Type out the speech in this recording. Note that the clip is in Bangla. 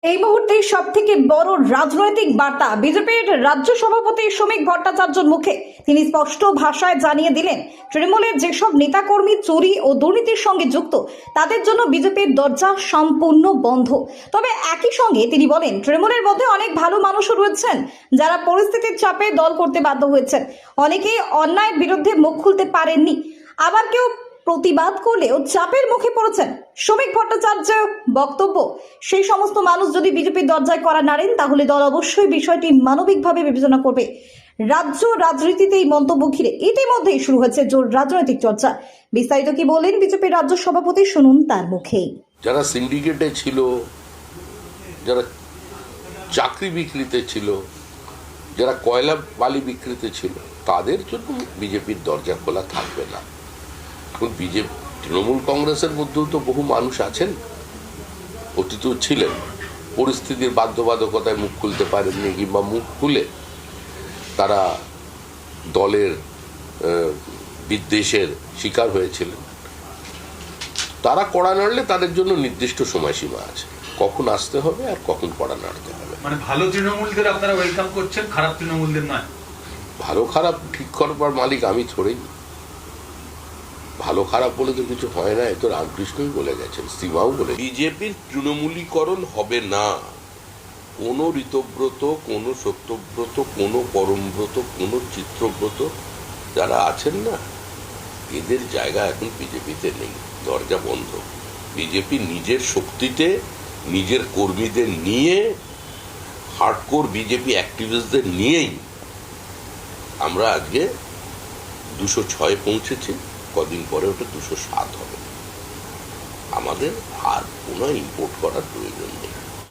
এই মুহূর্তে সব থেকে বড় রাজনৈতিক বার্তা বিজেপির রাজ্য সভাপতি শ্রমিক ভট্টাচার্যের মুখে। তিনি স্পষ্ট ভাষায় জানিয়ে দিলেন, তৃণমূলের যেসব নেতাকর্মী চুরি ও দুর্নীতির সঙ্গে যুক্ত তাদের জন্য বিজেপির দরজা সম্পূর্ণ বন্ধ। তবে একই সঙ্গে তিনি বলেন, তৃণমূলের মধ্যে অনেক ভালো মানুষও রয়েছেন যারা পরিস্থিতির চাপে দল করতে বাধ্য হয়েছেন। অনেকেই অন্যায়ের বিরুদ্ধে মুখ খুলতে পারেননি, আবার কেউ প্রতিবাদ করলেও চাপের মুখে পড়েছেন। শ্রমিক ভট্টাচার্য বক্তব্য, সেই সমস্ত মানুষ যদি বিজেপির দরজায় কড়া নাড়েন তাহলে দল অবশ্যই বিষয়টি মানবিকভাবে বিবেচনা করবে। রাজ্য রাজনীতিতে এই মন্তব্য ঘিরে ইতিমধ্যেই শুরু হয়েছে জোর রাজনৈতিক চর্চা। বিস্তারিত কি বলেন বিজেপির রাজ্য সভাপতি, শুনুন তার মুখেই। যারা সিন্ডিকেটে ছিল, যারা চাকরি বিক্রিতে ছিল, যারা কয়লা বালি বিক্রিতে ছিল, তাদের জন্য বিজেপির দরজা খোলা থাকবে না। এখন বিজেপি তৃণমূল কংগ্রেসের মধ্যেও তো বহু মানুষ আছেন, অতীতেও ছিলেন, পরিস্থিতির বাধ্যবাধকতায় মুখ খুলতে পারেননি, কিংবা মুখ খুলে তারা দলের বিদ্বেষের শিকার হয়েছিলেন। তারা কড়া নাড়লে তাদের জন্য নির্দিষ্ট সময়সীমা আছে, কখন আসতে হবে আর কখন কড়া নাড়তে হবে। মানে ভালো তৃণমূলদের আপনারা ওয়েলকাম করছেন, খারাপ তৃণমূলদের নয়। ভালো খারাপ ঠিক করবার মালিক আমি থোড়েই। ভালো খারাপ বলে তো কিছু হয় না, এত রামকৃষ্ণই বলে গেছেন, সীমাও বলে। বিজেপির তৃণমূলীকরণ হবে না। কোনো ঋতব্রত, কোনো সত্যব্রত, কোনো পরমব্রত, কোনো চিত্রব্রত যারা আছেন না, এদের জায়গা এখন বিজেপিতে নেই, দরজা বন্ধ। বিজেপি নিজের শক্তিতে, নিজের কর্মীদের নিয়ে, হার্ডকোর বিজেপি অ্যাক্টিভিস্টদের নিয়েই আমরা আজকে 206 পৌঁছেছি। কদিন পরে ওটা 207 হবে। আমাদের আর কোনো ইম্পোর্ট করার প্রয়োজন নেই।